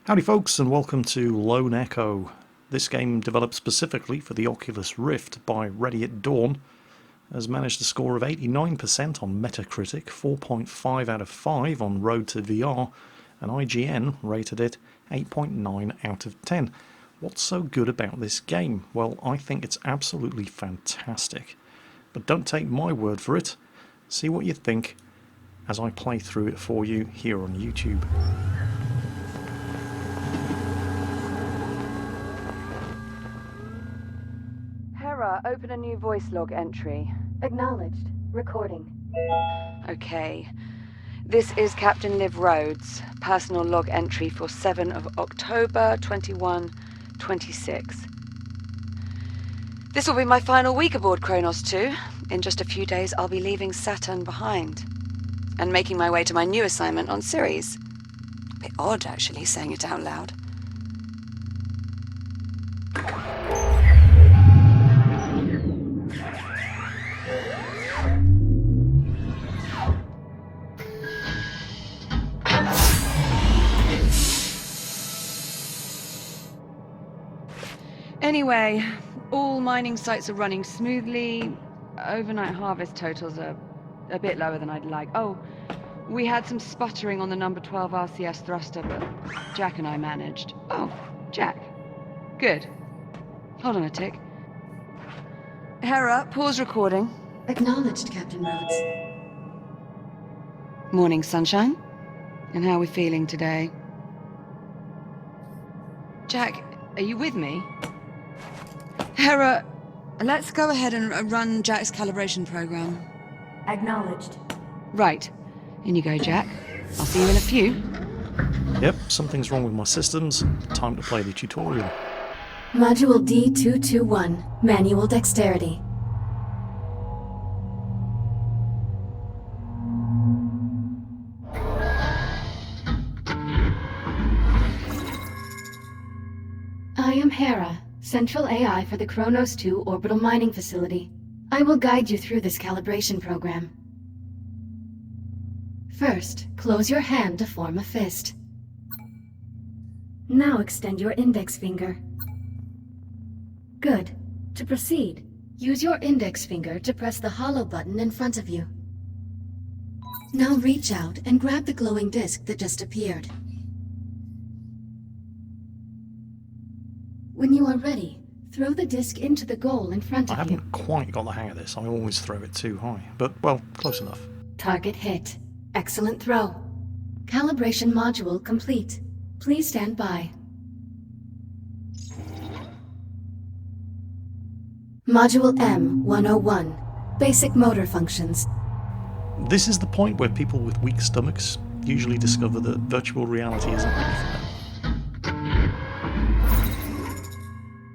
Howdy folks, and welcome to Lone Echo. This game, developed specifically for the Oculus Rift by Ready at Dawn, has managed a score of 89% on Metacritic, 4.5 out of 5 on Road to VR, and IGN rated it 8.9 out of 10. What's so good about this game? Well, I think it's absolutely fantastic. But don't take my word for it. See what you think as I play through it for you here on YouTube. Open a new voice log entry. Acknowledged. Recording. Okay. This is Captain Liv Rhodes, personal log entry for 7 of October 2126. This will be my final week aboard Kronos 2. In just a few days, I'll be leaving Saturn behind and making my way to my new assignment on Ceres. A bit odd, actually, saying it out loud. Anyway, all mining sites are running smoothly. Overnight harvest totals are a bit lower than I'd like. Oh, we had some sputtering on the number 12 RCS thruster, but Jack and I managed. Oh, Jack. Good. Hold on a tick. Hera, pause recording. Acknowledged, Captain Rhodes. Morning, sunshine. And how are we feeling today? Jack, are you with me? Hera, let's go ahead and run Jack's calibration program. Acknowledged. Right. In you go, Jack. I'll see you in a few. Yep, something's wrong with my systems. Time to play the tutorial. Module D221. Manual dexterity. I am Hera, Central AI for the Kronos 2 Orbital Mining Facility. I will guide you through this calibration program. First, close your hand to form a fist. Now extend your index finger. Good. To proceed, use your index finger to press the hollow button in front of you. Now reach out and grab the glowing disc that just appeared. When you are ready, throw the disc into the goal in front I of you. haven't quite got the hang of this. I always throw it too high. But, well, close enough. Target hit. Excellent throw. Calibration module complete. Please stand by. Module M101. Basic motor functions. This is the point where people with weak stomachs usually discover that virtual reality isn't really for them.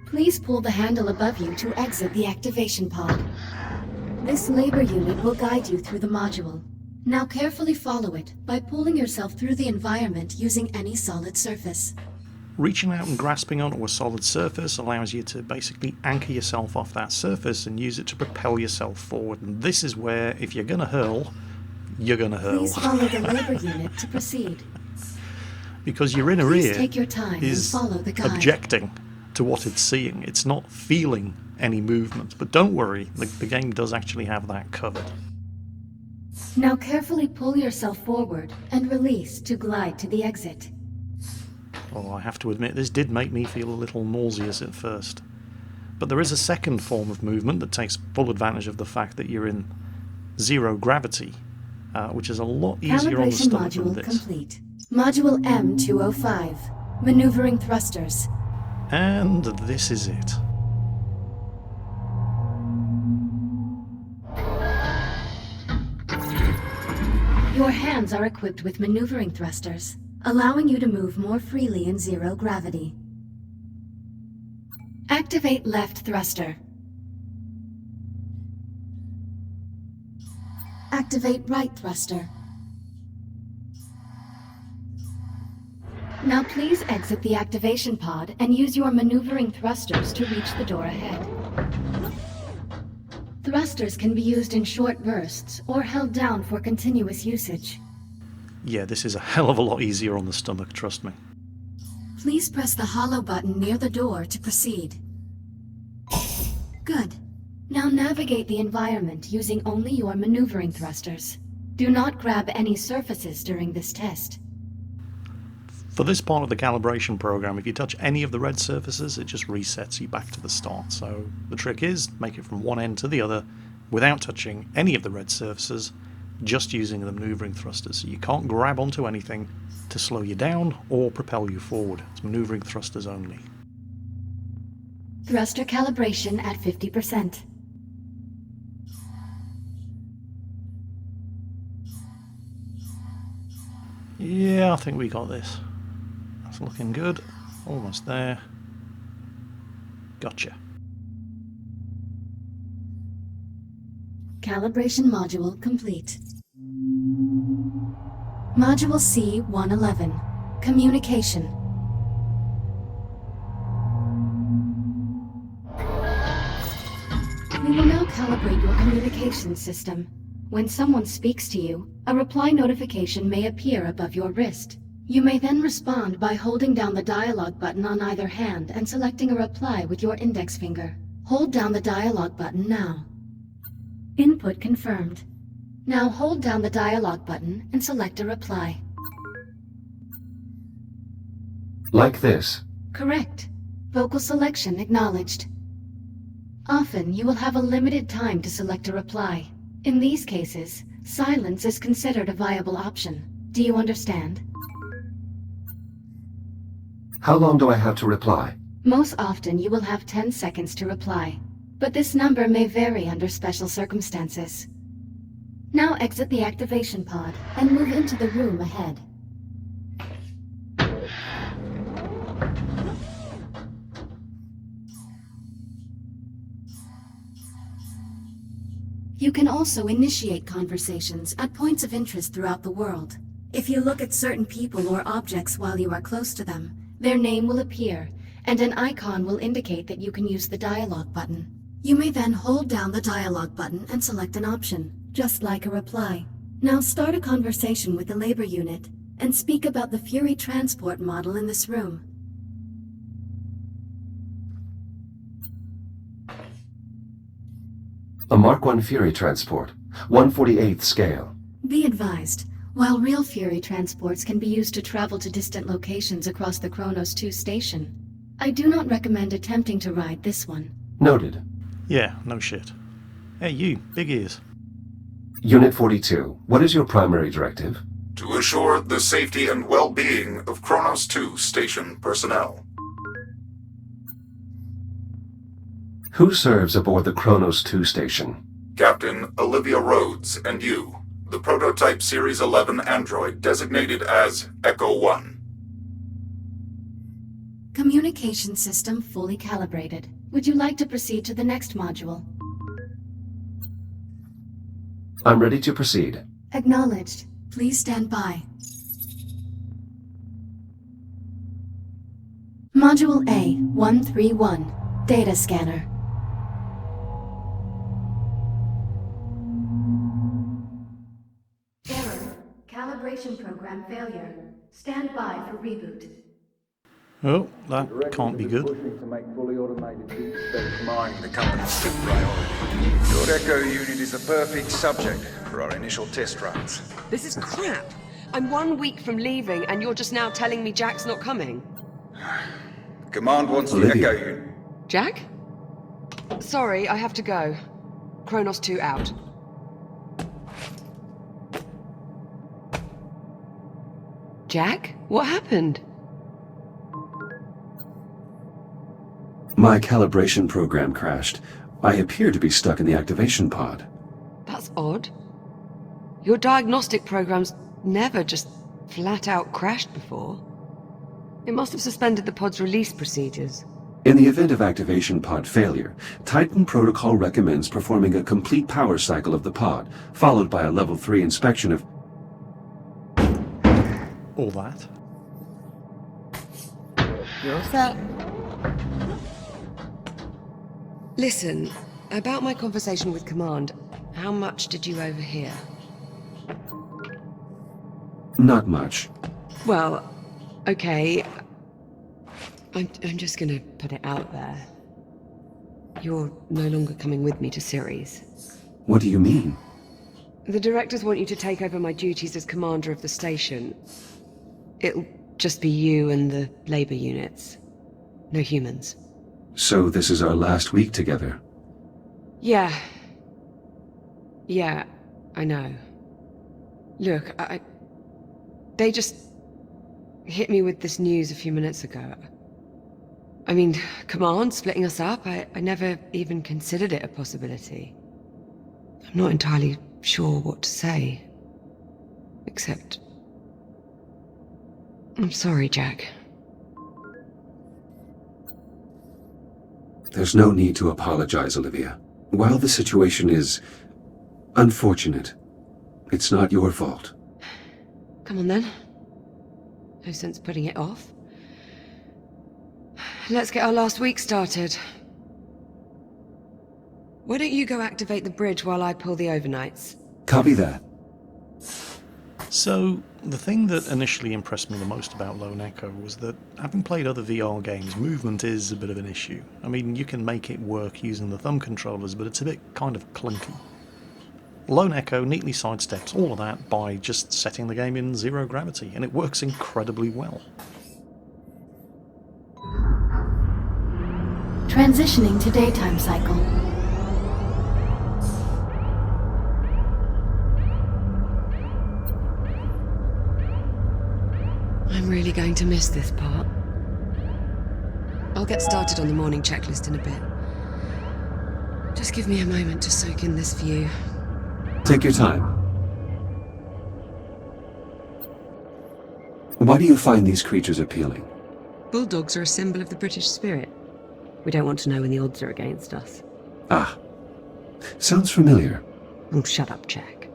Please pull the handle above you to exit the activation pod. This labor unit will guide you through the module. Now carefully follow it by pulling yourself through the environment using any solid surface. Reaching out and grasping onto a solid surface allows you to basically anchor yourself off that surface and use it to propel yourself forward. And this is where, if you're going to hurl, you're going to hurl. Please follow the labor unit to proceed. Because your inner Please ear take your time is and follow the guide. objecting to what it's seeing. It's not feeling any movement. But don't worry, the game does actually have that covered. Now carefully pull yourself forward and release to glide to the exit. Oh, I have to admit, this did make me feel a little nauseous at first. But there is a second form of movement that takes full advantage of the fact that you're in zero gravity, which is a lot easier on the Calibration stomach than module this. complete. Module M205. Maneuvering thrusters. And this is it. Your hands are equipped with maneuvering thrusters, allowing you to move more freely in zero gravity. Activate left thruster. Activate right thruster. Now please exit the activation pod and use your maneuvering thrusters to reach the door ahead. Thrusters can be used in short bursts or held down for continuous usage. Yeah, this is a hell of a lot easier on the stomach, trust me. Please press the hollow button near the door to proceed. Good. Now navigate the environment using only your maneuvering thrusters. Do not grab any surfaces during this test. For this part of the calibration program, if you touch any of the red surfaces, it just resets you back to the start. So the trick is, make it from one end to the other without touching any of the red surfaces, just using the maneuvering thrusters. So you can't grab onto anything to slow you down or propel you forward. It's maneuvering thrusters only. Thruster calibration at 50%. Yeah, I think we got this. That's looking good. Almost there. Gotcha. Calibration module complete. Module C-111. Communication. We will now calibrate your communication system. When someone speaks to you, a reply notification may appear above your wrist. You may then respond by holding down the dialog button on either hand and selecting a reply with your index finger. Hold down the dialog button now. Input confirmed. Now hold down the dialog button and select a reply. Like this. Correct. Vocal selection acknowledged. Often you will have a limited time to select a reply. In these cases, silence is considered a viable option. Do you understand? How long do I have to reply? Most often you will have 10 seconds to reply, but this number may vary under special circumstances. Now exit the activation pod and move into the room ahead. You can also initiate conversations at points of interest throughout the world. If you look at certain people or objects while you are close to them, their name will appear, and an icon will indicate that you can use the dialog button. You may then hold down the dialog button and select an option, just like a reply. Now start a conversation with the labor unit, and speak about the Fury transport model in this room. A Mark I Fury transport, 1/48th scale. Be advised, while real Fury transports can be used to travel to distant locations across the Kronos 2 station, I do not recommend attempting to ride this one. Noted. Yeah, no shit. Hey you, big ears. Unit 42, what is your primary directive? To assure the safety and well-being of Kronos 2 station personnel. Who serves aboard the Kronos 2 station? Captain Olivia Rhodes and you, the prototype Series 11 android designated as Echo 1. Communication system fully calibrated. Would you like to proceed to the next module? I'm ready to proceed. Acknowledged. Please stand by. Module A-131. Data scanner. Error. Calibration program failure. Stand by for reboot. Oh, that can't be good. To make fully automated deep space mining the company's top priority. Your Echo unit is the perfect subject for our initial test runs. This is crap. I'm 1 week from leaving, and you're just now telling me Jack's not coming. Command wants the Olivia. Echo unit. Jack? Sorry, I have to go. Kronos 2 out. Jack? What happened? My calibration program crashed. I appear to be stuck in the activation pod. That's odd. Your diagnostic program's never just flat out crashed before. It must have suspended the pod's release procedures. In the event of activation pod failure, Titan Protocol recommends performing a complete power cycle of the pod, followed by a level 3 inspection of... All that. You're set. Listen, about my conversation with Command, how much did you overhear? Not much. Well, okay. I'm just gonna put it out there. You're no longer coming with me to Ceres. What do you mean? The directors want you to take over my duties as commander of the station. It'll just be you and the labor units. No humans. So this is our last week together. Yeah. Yeah, I know. Look, they just hit me with this news a few minutes ago. I mean, command splitting us up, I never even considered it a possibility. I'm not entirely sure what to say. Except... I'm sorry, Jack. There's no need to apologize, Olivia. While the situation is unfortunate, it's not your fault. Come on then. No sense putting it off. Let's get our last week started. Why don't you go activate the bridge while I pull the overnights? Copy that. So, the thing that initially impressed me the most about Lone Echo was that, having played other VR games, movement is a bit of an issue. I mean, you can make it work using the thumb controllers, but it's a bit kind of clunky. Lone Echo neatly sidesteps all of that by just setting the game in zero gravity, and it works incredibly well. Transitioning to daytime cycle. I'm really going to miss this part. I'll get started on the morning checklist in a bit. Just give me a moment to soak in this view. Take your time. Why do you find these creatures appealing? Bulldogs are a symbol of the British spirit. We don't want to know when the odds are against us. Ah. Sounds familiar. Oh, shut up, Jack.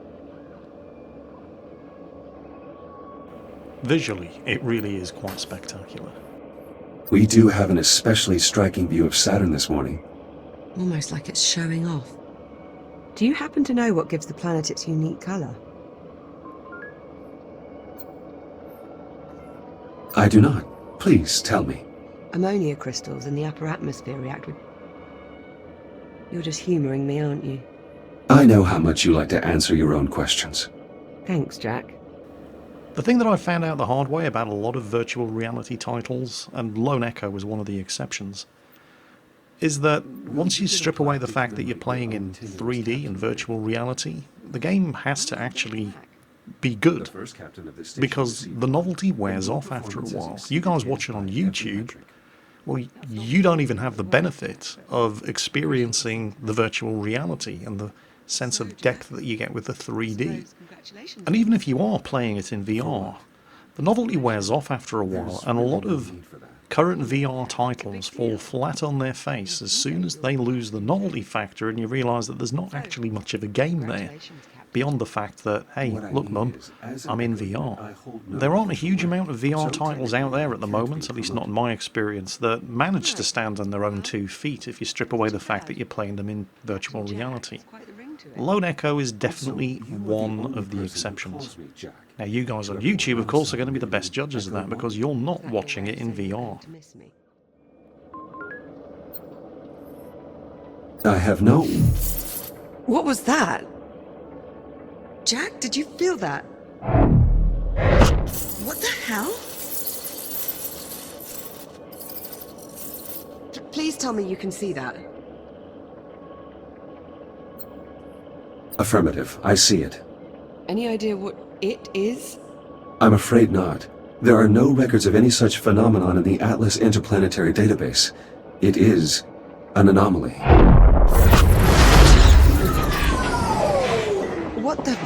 Visually, it really is quite spectacular. We do have an especially striking view of Saturn this morning. Almost like it's showing off. Do you happen to know what gives the planet its unique color? I do not. Please tell me. Ammonia crystals in the upper atmosphere react with... You're just humoring me, aren't you? I know how much you like to answer your own questions. Thanks, Jack. The thing that I found out the hard way about a lot of virtual reality titles, and Lone Echo was one of the exceptions, is that once you strip away the fact that you're playing in 3D and virtual reality, the game has to actually be good, because the novelty wears off after a while. You guys watch it on YouTube, well, you don't even have the benefit of experiencing the virtual reality and the sense of depth that you get with the 3D. And even if you are playing it in VR, the novelty wears off after a while, and a lot of current VR titles fall flat on their face as soon as they lose the novelty factor and you realise that there's not actually much of a game there, beyond the fact that, hey, look mum, I'm in VR. There aren't a huge amount of VR titles out there at the moment, at least not in my experience, that manage to stand on their own 2 feet if you strip away the fact that you're playing them in virtual reality. Lone Echo is definitely one of the exceptions. Now you guys on YouTube, of course, are going to be the best judges of that because you're not watching it in VR. I have no... What was that? Jack, did you feel that? What the hell? Please tell me you can see that. Affirmative. I see it. Any idea what it is? I'm afraid not. There are no records of any such phenomenon in the Atlas Interplanetary Database. It is an anomaly. What the...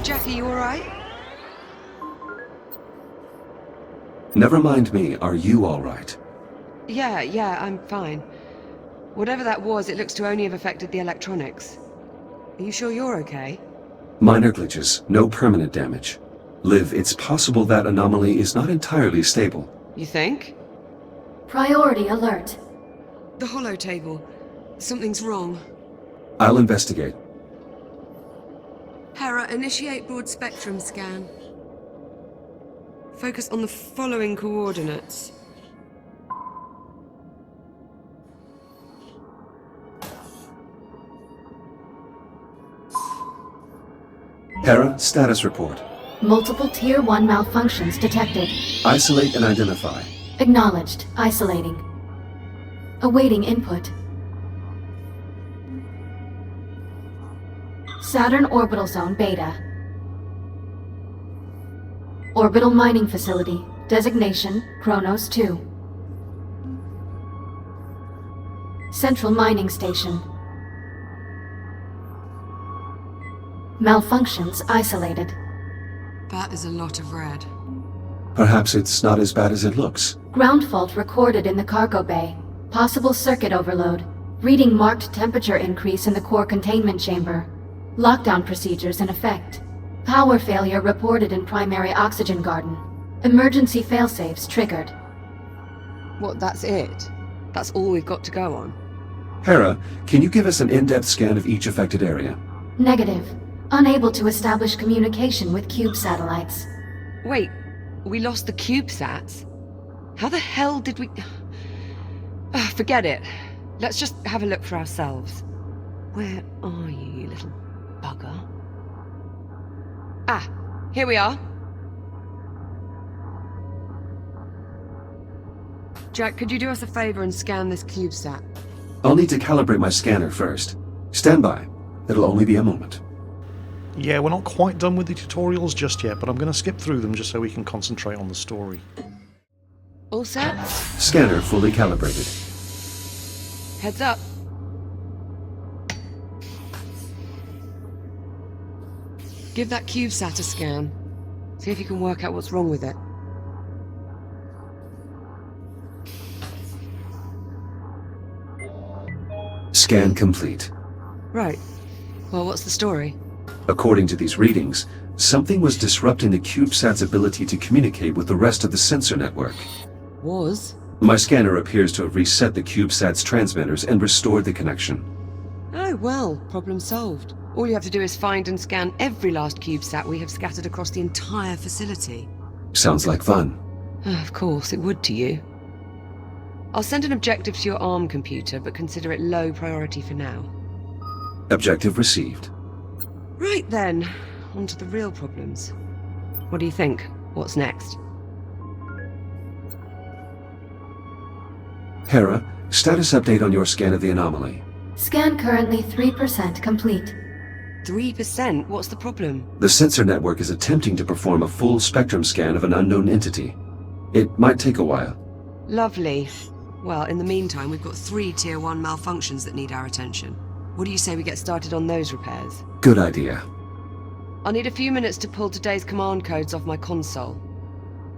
Jack, are you alright? Never mind me. Are you all right? Yeah, I'm fine. Whatever that was, it looks to only have affected the electronics. Are you sure you're okay? Minor glitches. No permanent damage. Liv, it's possible that anomaly is not entirely stable. You think? Priority alert. The holo table. Something's wrong. I'll investigate. Hera, initiate broad spectrum scan. Focus on the following coordinates. Hera, status report. Multiple Tier 1 malfunctions detected. Isolate and identify. Acknowledged. Isolating. Awaiting input. Saturn Orbital Zone Beta. Orbital Mining Facility. Designation, Kronos 2. Central Mining Station. Malfunctions isolated. That is a lot of red. Perhaps it's not as bad as it looks. Ground fault recorded in the cargo bay. Possible circuit overload. Reading marked temperature increase in the core containment chamber. Lockdown procedures in effect. Power failure reported in primary oxygen garden. Emergency failsafes triggered. What, that's it? That's all we've got to go on? Hera, can you give us an in-depth scan of each affected area? Negative. Unable to establish communication with cube satellites. Wait, we lost the CubeSats? How the hell did we... forget it. Let's just have a look for ourselves. Where are you, you little bugger? Ah, here we are. Jack, could you do us a favor and scan this CubeSat? I'll need to calibrate my scanner first. Stand by. It'll only be a moment. Yeah, we're not quite done with the tutorials just yet, but I'm going to skip through them just so we can concentrate on the story. All set? Scanner fully calibrated. Heads up. Give that CubeSat a scan. See if you can work out what's wrong with it. Scan complete. Right. Well, what's the story? According to these readings, something was disrupting the CubeSat's ability to communicate with the rest of the sensor network. Was? My scanner appears to have reset the CubeSat's transmitters and restored the connection. Oh, well, problem solved. All you have to do is find and scan every last CubeSat we have scattered across the entire facility. Sounds like fun. Of course, it would to you. I'll send an objective to your ARM computer, but consider it low priority for now. Objective received. Right then, on to the real problems. What do you think? What's next? Hera, status update on your scan of the anomaly. Scan currently 3% complete. 3%? What's the problem? The sensor network is attempting to perform a full spectrum scan of an unknown entity. It might take a while. Lovely. Well, in the meantime, we've got 3 Tier 1 malfunctions that need our attention. What do you say we get started on those repairs? Good idea. I'll need a few minutes to pull today's command codes off my console.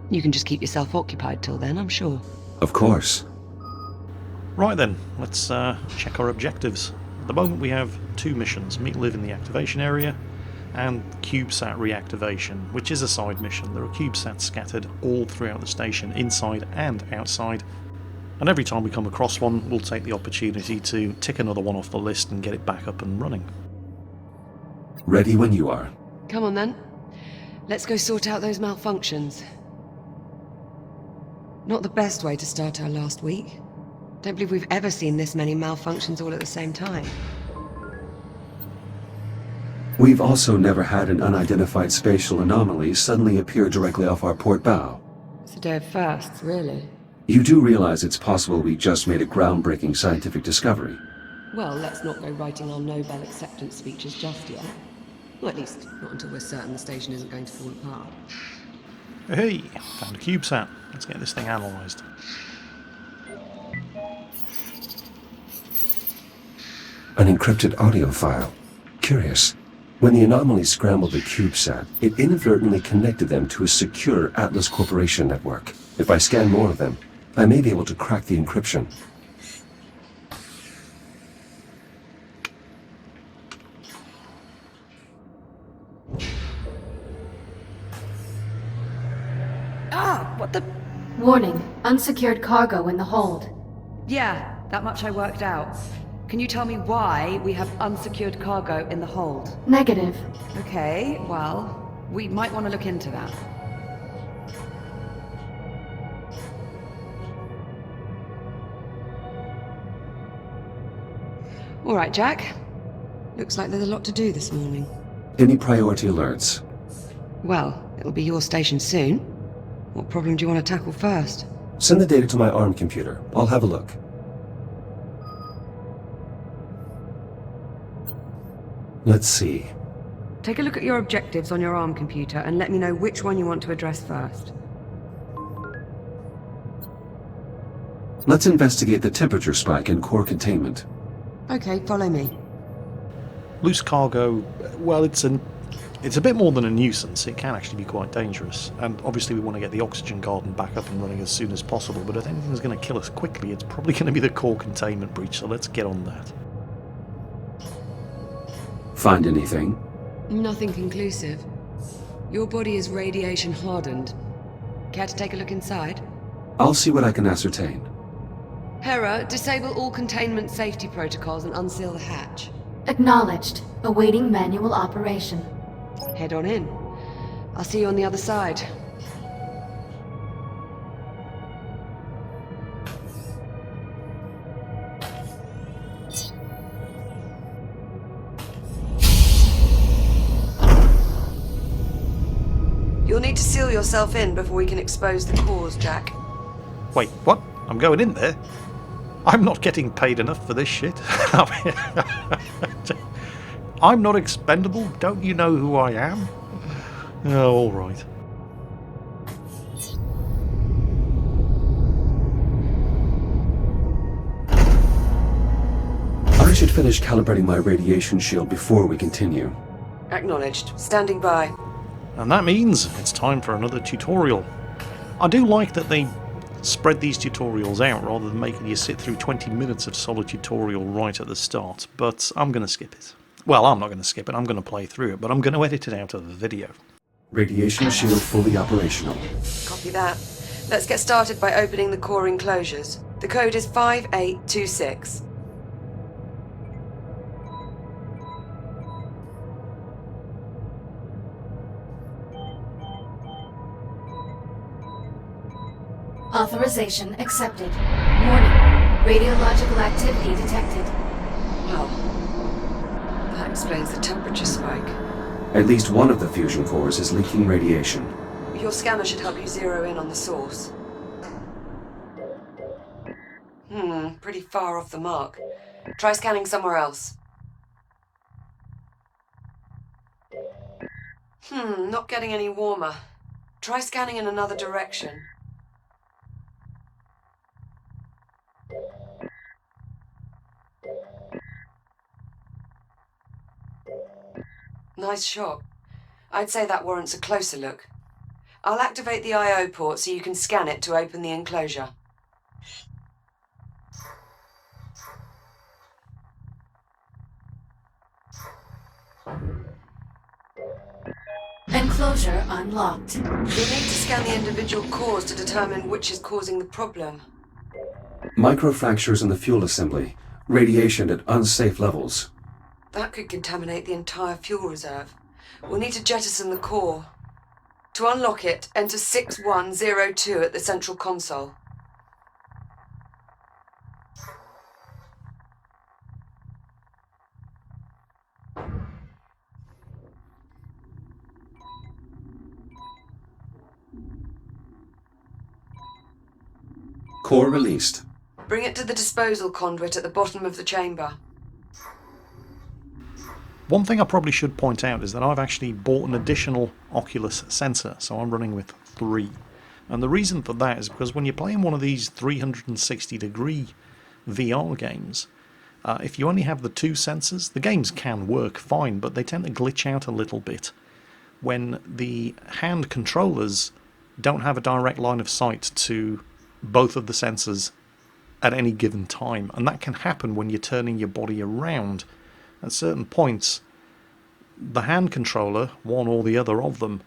You can just keep yourself occupied till then, I'm sure. Of course. Right then, let's check our objectives. At the moment we have 2 missions, Meet Liv in the activation area and CubeSat reactivation, which is a side mission. There are CubeSats scattered all throughout the station, inside and outside, and every time we come across one we'll take the opportunity to tick another one off the list and get it back up and running. Ready when you are. Come on then. Let's go sort out those malfunctions. Not the best way to start our last week. Don't believe we've ever seen this many malfunctions all at the same time. We've also never had an unidentified spatial anomaly suddenly appear directly off our port bow. It's a day of firsts, really. You do realize it's possible we just made a groundbreaking scientific discovery. Well, let's not go writing our Nobel acceptance speeches just yet. Well, at least not until we're certain the station isn't going to fall apart. Hey, found a CubeSat. Let's get this thing analysed. An encrypted audio file. Curious. When the anomaly scrambled the CubeSat, it inadvertently connected them to a secure Atlas Corporation network. If I scan more of them, I may be able to crack the encryption. Ah, what the... Warning, unsecured cargo in the hold. Yeah, that much I worked out. Can you tell me why we have unsecured cargo in the hold? Negative. Okay, well, we might want to look into that. All right, Jack. Looks like there's a lot to do this morning. Any priority alerts? Well, it'll be your station soon. What problem do you want to tackle first? Send the data to my ARM computer. I'll have a look. Let's see. Take a look at your objectives on your ARM computer and let me know which one you want to address first. Let's investigate the temperature spike in core containment. Okay, follow me. Loose cargo, well, it's a bit more than a nuisance. It can actually be quite dangerous. And obviously we want to get the oxygen garden back up and running as soon as possible, but if anything's going to kill us quickly, it's probably going to be the core containment breach, so let's get on that. Find anything? Nothing conclusive. Your body is radiation hardened. Care to take a look inside? I'll see what I can ascertain. Hera, disable all containment safety protocols and unseal the hatch. Acknowledged. Awaiting manual operation. Head on in. I'll see you on the other side. You'll need to seal yourself in before we can expose the cores, Jack. Wait, what? I'm going in there? I'm not getting paid enough for this shit. I'm not expendable, don't you know who I am? Oh, alright. I should finish calibrating my radiation shield before we continue. Acknowledged. Standing by. And that means it's time for another tutorial. I do like that they spread these tutorials out rather than making you sit through 20 minutes of solid tutorial right at the start, but I'm going to skip it. Well, I'm not going to skip it, I'm going to play through it, but I'm going to edit it out of the video. Radiation shield fully operational. Copy that. Let's get started by opening the core enclosures. The code is 5826. Authorization accepted. Warning. Radiological activity detected. Well, that explains the temperature spike. At least one of the fusion cores is leaking radiation. Your scanner should help you zero in on the source. Pretty far off the mark. Try scanning somewhere else. Not getting any warmer. Try scanning in another direction. Nice shot. I'd say that warrants a closer look. I'll activate the I/O port so you can scan it to open the enclosure. Enclosure unlocked. You'll need to scan the individual cores to determine which is causing the problem. Microfractures in the fuel assembly. Radiation at unsafe levels. That could contaminate the entire fuel reserve. We'll need to jettison the core. To unlock it, enter 6102 at the central console. Core released. Bring it to the disposal conduit at the bottom of the chamber. One thing I probably should point out is that I've actually bought an additional Oculus sensor, so I'm running with 3. And the reason for that is because when you're playing one of these 360-degree VR games, if you only have the 2 sensors, the games can work fine, but they tend to glitch out a little bit when the hand controllers don't have a direct line of sight to both of the sensors at any given time. And that can happen when you're turning your body around. At certain points, the hand controller, one or the other of them,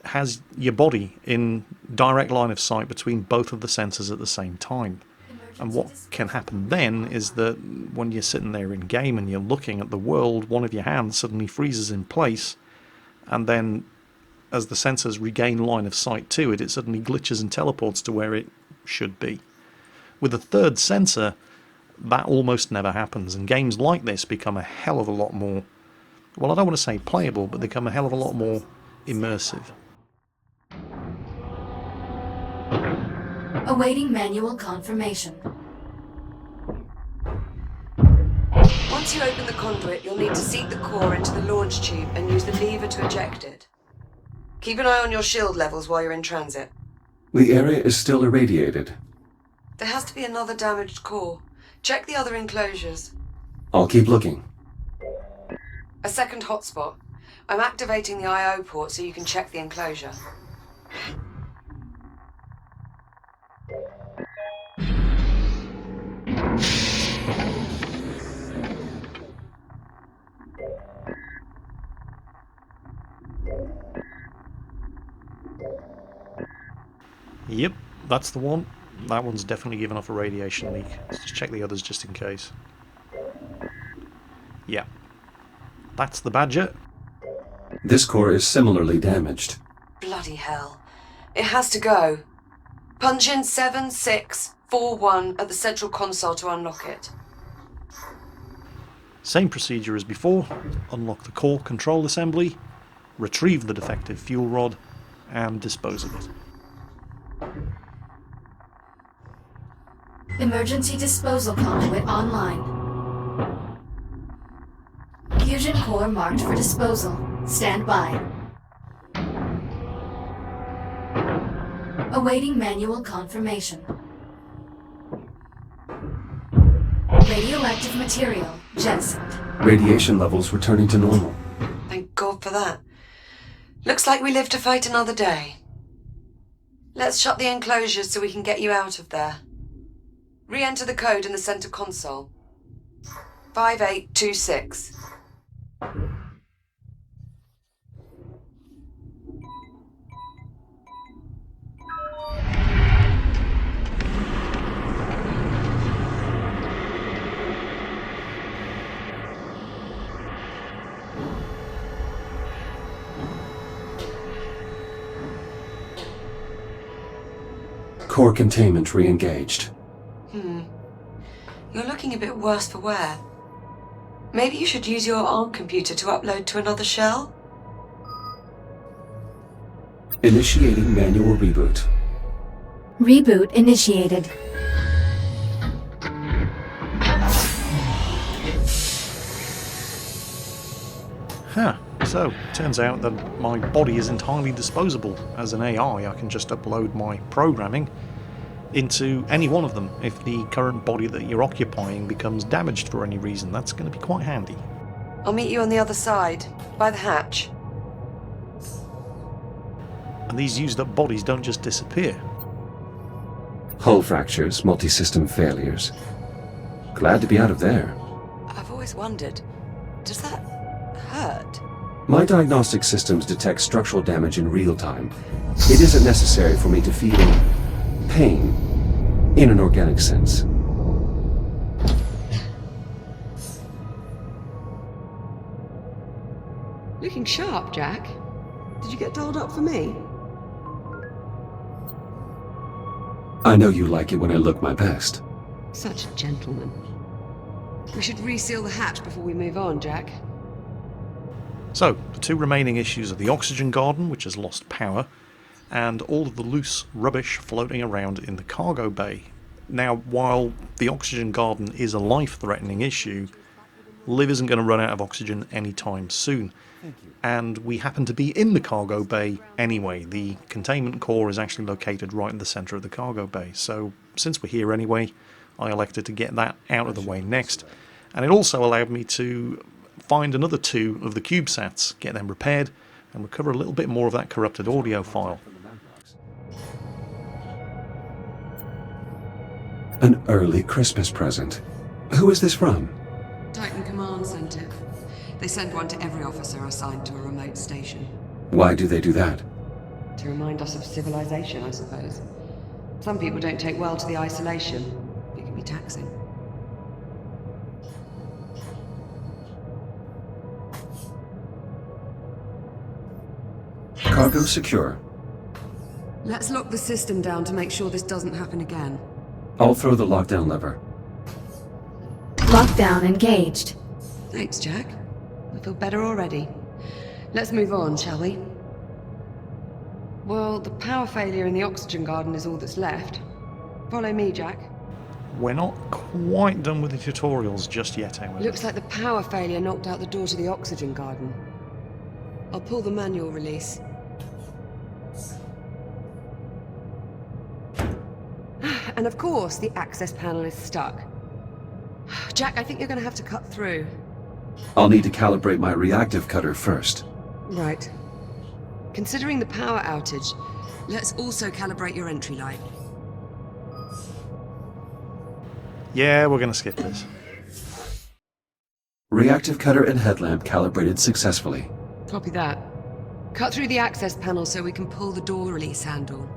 has your body in direct line of sight between both of the sensors at the same time. And what can happen then is that when you're sitting there in game and you're looking at the world, one of your hands suddenly freezes in place, and then as the sensors regain line of sight to it, it suddenly glitches and teleports to where it should be. With a third sensor, that almost never happens, and games like this become a hell of a lot more, well, I don't want to say playable, but they become a hell of a lot more immersive. Awaiting manual confirmation. Once you open the conduit, you'll need to seat the core into the launch tube and use the lever to eject it. Keep an eye on your shield levels while you're in transit. The area is still irradiated. There has to be another damaged core. Check the other enclosures. I'll keep looking. A second hotspot. I'm activating the I/O port so you can check the enclosure. Yep, that's the one. That one's definitely given off a radiation leak. Let's just check the others just in case. Yeah. That's the Badger. This core is similarly damaged. Bloody hell. It has to go. Punch in 7641 at the central console to unlock it. Same procedure as before. Unlock the core control assembly, retrieve the defective fuel rod, and dispose of it. Emergency disposal conduit online. Fusion core marked for disposal. Stand by. Awaiting manual confirmation. Radioactive material jettisoned. Radiation levels returning to normal. Thank God for that. Looks like we live to fight another day. Let's shut the enclosures so we can get you out of there. Re-enter the code in the center console. 5826. Core containment re-engaged. You're looking a bit worse for wear. Maybe you should use your ARM computer to upload to another shell? Initiating manual reboot. Reboot initiated. Huh. So, turns out that my body is entirely disposable. As an AI, I can just upload my programming into any one of them if the current body that you're occupying becomes damaged for any reason. That's going to be quite handy. I'll meet you on the other side, by the hatch. And these used up bodies don't just disappear. Hull fractures, multi-system failures. Glad to be out of there. I've always wondered, does that hurt? My diagnostic systems detect structural damage in real time. It isn't necessary for me to feel pain in an organic sense. Looking sharp, Jack. Did you get dolled up for me? I know you like it when I look my best. Such a gentleman. We should reseal the hatch before we move on, Jack. So, the two remaining issues are the oxygen garden, which has lost power, and all of the loose rubbish floating around in the cargo bay. Now, while the oxygen garden is a life-threatening issue, Liv isn't going to run out of oxygen anytime soon. And we happen to be in the cargo bay anyway. The containment core is actually located right in the centre of the cargo bay. So, since we're here anyway, I elected to get that out of the way next. And it also allowed me to find another two of the CubeSats, get them repaired, and recover a little bit more of that corrupted audio file. An early Christmas present. Who is this from? Titan Command Center. They send one to every officer assigned to a remote station. Why do they do that? To remind us of civilization, I suppose. Some people don't take well to the isolation. It can be taxing. Cargo secure. Let's lock the system down to make sure this doesn't happen again. I'll throw the lockdown lever. Lockdown engaged. Thanks, Jack. I feel better already. Let's move on, shall we? Well, the power failure in the oxygen garden is all that's left. Follow me, Jack. We're not quite done with the tutorials just yet, however. Looks like the power failure knocked out the door to the oxygen garden. I'll pull the manual release. And of course, the access panel is stuck. Jack, I think you're going to have to cut through. I'll need to calibrate my reactive cutter first. Right. Considering the power outage, let's also calibrate your entry light. Yeah, we're going to skip this. Reactive cutter and headlamp calibrated successfully. Copy that. Cut through the access panel so we can pull the door release handle.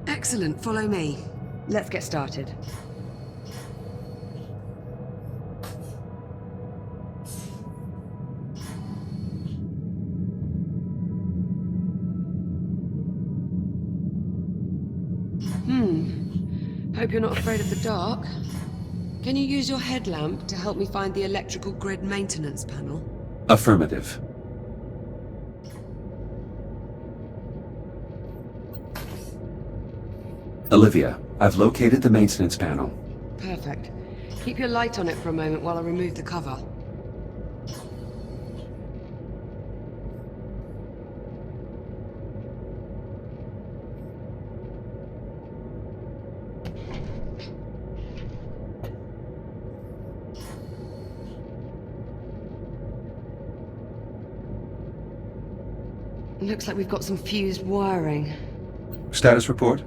Excellent, follow me. Let's get started. Hope you're not afraid of the dark. Can you use your headlamp to help me find the electrical grid maintenance panel? Affirmative. Olivia, I've located the maintenance panel. Perfect. Keep your light on it for a moment while I remove the cover. Looks like we've got some fused wiring. Status report?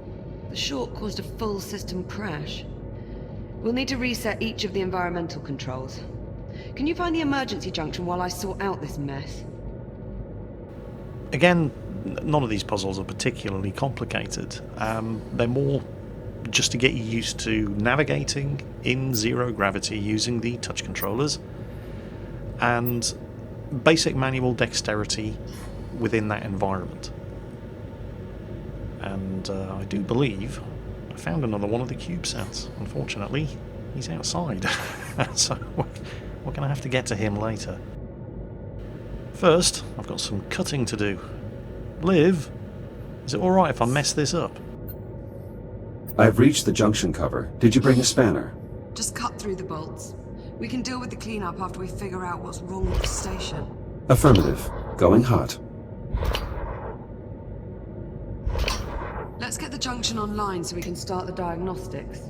The short caused a full system crash. We'll need to reset each of the environmental controls. Can you find the emergency junction while I sort out this mess? Again, none of these puzzles are particularly complicated. They're more just to get you used to navigating in zero gravity using the touch controllers and basic manual dexterity within that environment. And I do believe I found another one of the CubeSats. Unfortunately, he's outside, so we're going to have to get to him later. First, I've got some cutting to do. Liv, is it alright if I mess this up? I've reached the junction cover. Did you bring a spanner? Just cut through the bolts. We can deal with the cleanup after we figure out what's wrong with the station. Affirmative. Going hot. Let's get the junction online so we can start the diagnostics.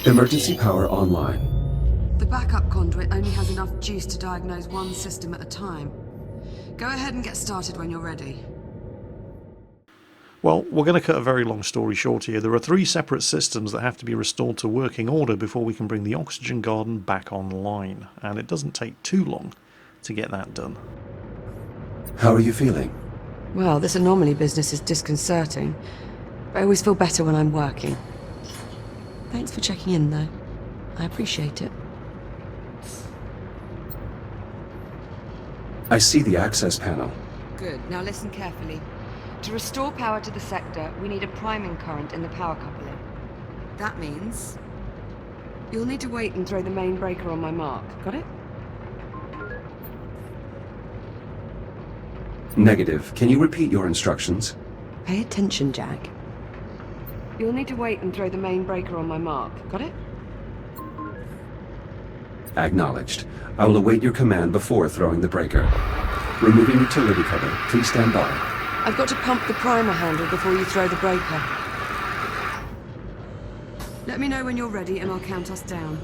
Emergency power online. The backup conduit only has enough juice to diagnose one system at a time. Go ahead and get started when you're ready. Well, we're going to cut a very long story short here. There are 3 separate systems that have to be restored to working order before we can bring the oxygen garden back online, and it doesn't take too long to get that done. How are you feeling? Well, this anomaly business is disconcerting. I always feel better when I'm working. Thanks for checking in, though. I appreciate it. I see the access panel. Good. Now listen carefully. To restore power to the sector, we need a priming current in the power coupling. That means you'll need to wait and throw the main breaker on my mark. Got it? Negative. Can you repeat your instructions? Pay attention, Jack. You'll need to wait and throw the main breaker on my mark. Got it? Acknowledged. I will await your command before throwing the breaker. Removing utility cover. Please stand by. I've got to pump the primer handle before you throw the breaker. Let me know when you're ready and I'll count us down.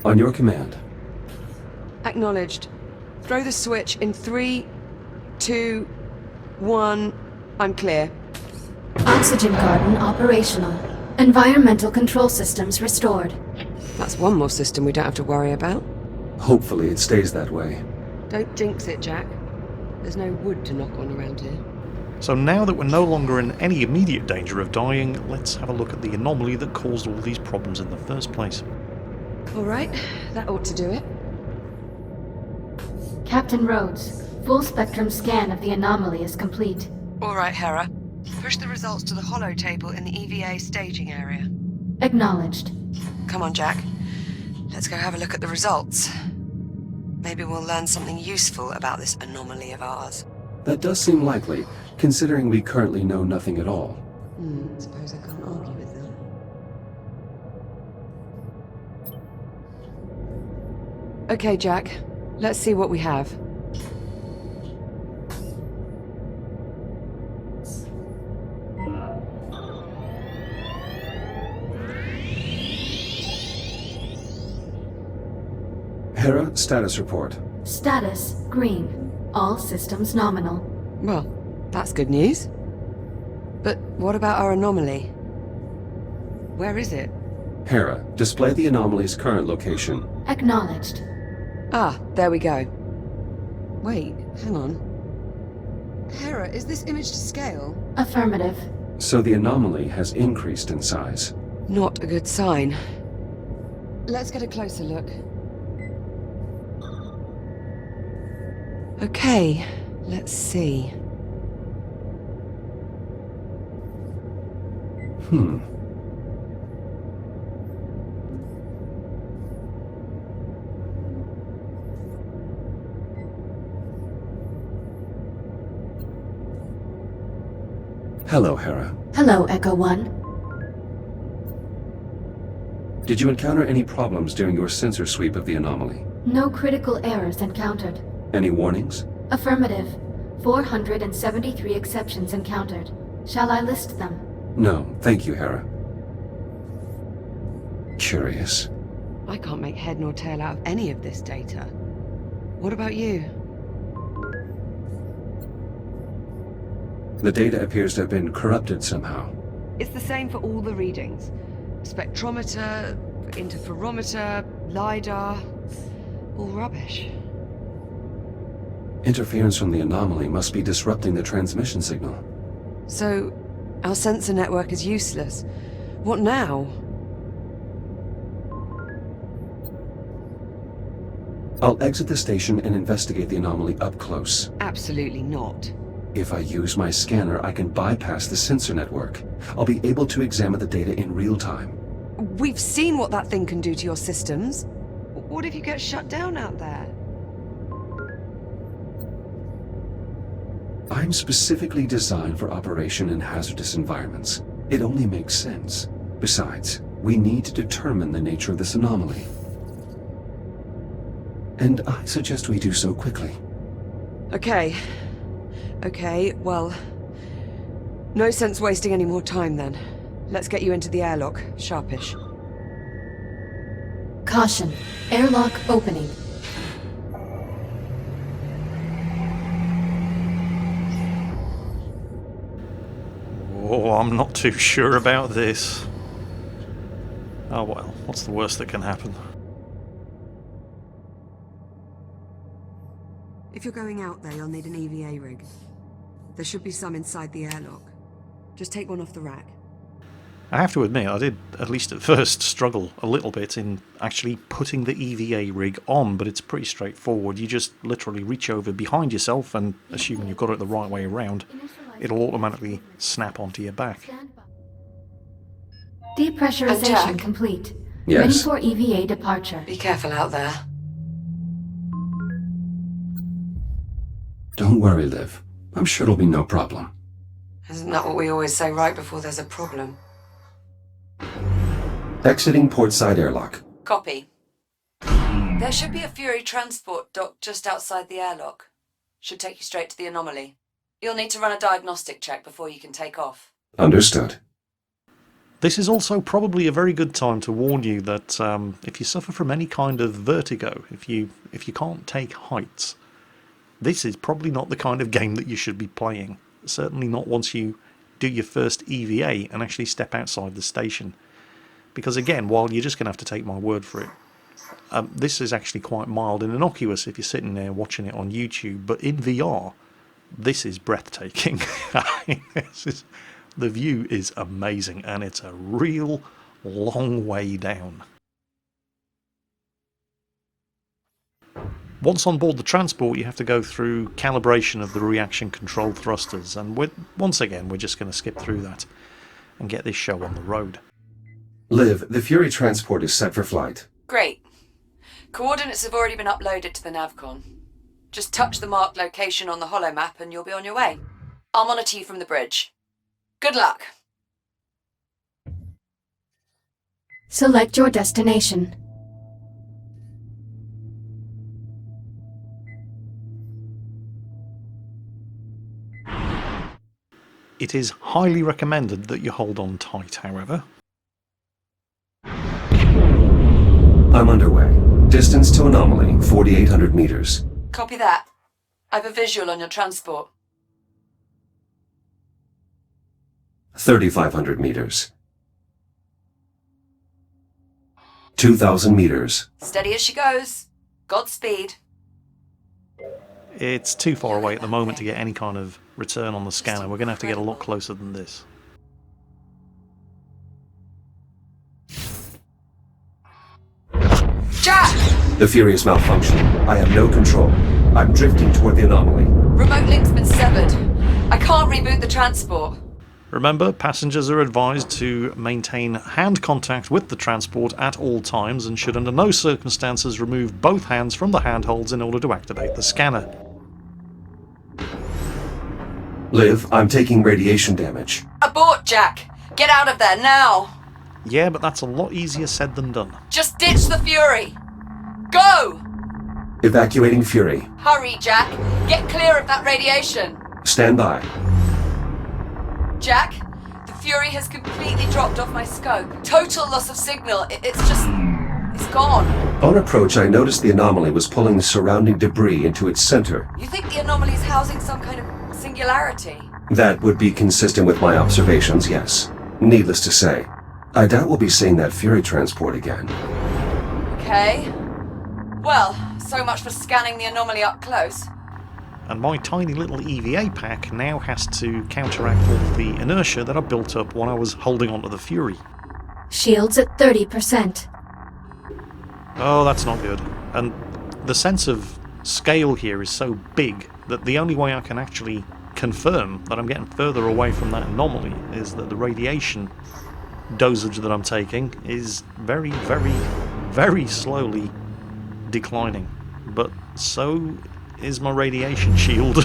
On your command. Acknowledged. Throw the switch in 3, 2, 1. I'm clear. Oxygen garden operational. Environmental control systems restored. That's one more system we don't have to worry about. Hopefully it stays that way. Don't jinx it, Jack. There's no wood to knock on around here. So now that we're no longer in any immediate danger of dying, let's have a look at the anomaly that caused all these problems in the first place. Alright, that ought to do it. Captain Rhodes, full spectrum scan of the anomaly is complete. Alright, Hera. Push the results to the hollow table in the EVA staging area. Acknowledged. Come on, Jack. Let's go have a look at the results. Maybe we'll learn something useful about this anomaly of ours. That does seem likely, considering we currently know nothing at all. Suppose I can't argue with them. Okay, Jack. Let's see what we have. Hera, status report. Status green. All systems nominal. Well, that's good news. But what about our anomaly? Where is it? Hera, display the anomaly's current location. Acknowledged. Ah, there we go. Wait, hang on. Hera, is this image to scale? Affirmative. So the anomaly has increased in size. Not a good sign. Let's get a closer look. Okay, let's see. Hello, Hera. Hello, Echo 1. Did you encounter any problems during your sensor sweep of the anomaly? No critical errors encountered. Any warnings? Affirmative. 473 exceptions encountered. Shall I list them? No, thank you, Hera. Curious. I can't make head nor tail out of any of this data. What about you? The data appears to have been corrupted somehow. It's the same for all the readings. Spectrometer, interferometer, LiDAR, all rubbish. Interference from the anomaly must be disrupting the transmission signal. So, our sensor network is useless. What now? I'll exit the station and investigate the anomaly up close. Absolutely not. If I use my scanner, I can bypass the sensor network. I'll be able to examine the data in real time. We've seen what that thing can do to your systems. What if you get shut down out there? I'm specifically designed for operation in hazardous environments. It only makes sense. Besides, we need to determine the nature of this anomaly. And I suggest we do so quickly. Okay. Okay, well... no sense wasting any more time then. Let's get you into the airlock, sharpish. Caution. Airlock opening. Oh, I'm not too sure about this. Oh well, what's the worst that can happen? If you're going out there, you'll need an EVA rig. There should be some inside the airlock. Just take one off the rack. I have to admit, I did, at least at first, struggle a little bit in actually putting the EVA rig on, but it's pretty straightforward. You just literally reach over behind yourself and, assuming you've got it the right way around, it'll automatically snap onto your back. Depressurization Jack? complete. Yes. Ready for EVA departure. Be careful out there. Don't worry, Liv. I'm sure it'll be no problem. Isn't that what we always say right before there's a problem? Exiting portside airlock. Copy. There should be a Fury transport dock just outside the airlock. Should take you straight to the anomaly. You'll need to run a diagnostic check before you can take off. Understood. This is also probably a very good time to warn you that if you suffer from any kind of vertigo, if you can't take heights, this is probably not the kind of game that you should be playing. Certainly not once you do your first EVA and actually step outside the station. Because again, while you're just going to have to take my word for it, This is actually quite mild and innocuous if you're sitting there watching it on YouTube, but in VR, this is breathtaking. The view is amazing, and it's a real long way down. Once on board the transport, you have to go through calibration of the reaction control thrusters, and once again, we're just going to skip through that and get this show on the road. Liv, the Fury transport is set for flight. Great. Coordinates have already been uploaded to the Navcon. Just touch the marked location on the holomap and you'll be on your way. I'll monitor you from the bridge. Good luck. Select your destination. It is highly recommended that you hold on tight, however. I'm underway. Distance to anomaly, 4,800 meters. Copy that. I've a visual on your transport. 3,500 meters. 2,000 meters. Steady as she goes. Godspeed. It's too far away at the moment to get any kind of return on the scanner. We're going to have to get a lot closer than this. Jack! The Fury is malfunctioning. I have no control. I'm drifting toward the anomaly. Remote link's been severed. I can't reboot the transport. Remember, passengers are advised to maintain hand contact with the transport at all times and should under no circumstances remove both hands from the handholds in order to activate the scanner. Liv, I'm taking radiation damage. Abort, Jack! Get out of there now! Yeah, but that's a lot easier said than done. Just ditch the Fury! Go! Evacuating Fury. Hurry, Jack! Get clear of that radiation! Stand by. Jack, the Fury has completely dropped off my scope. Total loss of signal. It's gone. On approach, I noticed the anomaly was pulling the surrounding debris into its center. You think the anomaly's housing some kind of singularity? That would be consistent with my observations, yes. Needless to say, I doubt we'll be seeing that Fury transport again. Okay. Well, so much for scanning the anomaly up close. And my tiny little EVA pack now has to counteract all the inertia that I built up when I was holding onto the Fury. Shields at 30%. Oh, that's not good. And the sense of scale here is so big that the only way I can actually confirm that I'm getting further away from that anomaly is that the radiation dosage that I'm taking is very, very, very slowly declining. But so is my radiation shield.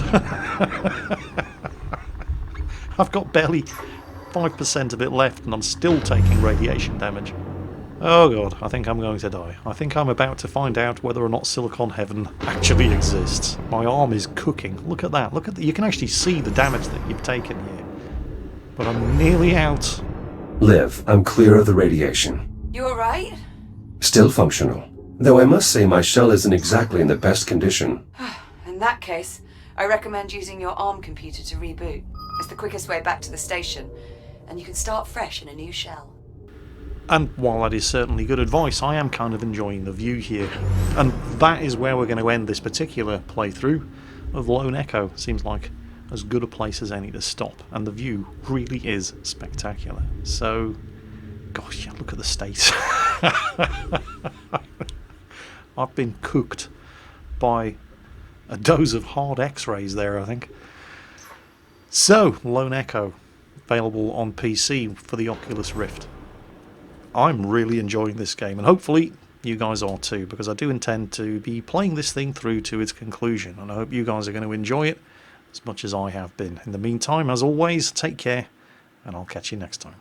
I've got barely 5% of it left and I'm still taking radiation damage. Oh god, I think I'm going to die. I think I'm about to find out whether or not Silicon Heaven actually exists. My arm is cooking. Look at that. Look at you can actually see the damage that you've taken here. But I'm nearly out. Liv, I'm clear of the radiation. You alright? Still functional. Though I must say my shell isn't exactly in the best condition. In that case, I recommend using your ARM computer to reboot. It's the quickest way back to the station, and you can start fresh in a new shell. And while that is certainly good advice, I am kind of enjoying the view here. And that is where we're going to end this particular playthrough of Lone Echo. Seems like as good a place as any to stop, and the view really is spectacular. So, gosh, yeah, look at the state. I've been cooked by a dose of hard X-rays there, I think. So, Lone Echo, available on PC for the Oculus Rift. I'm really enjoying this game, and hopefully you guys are too, because I do intend to be playing this thing through to its conclusion, and I hope you guys are going to enjoy it as much as I have been. In the meantime, as always, take care, and I'll catch you next time.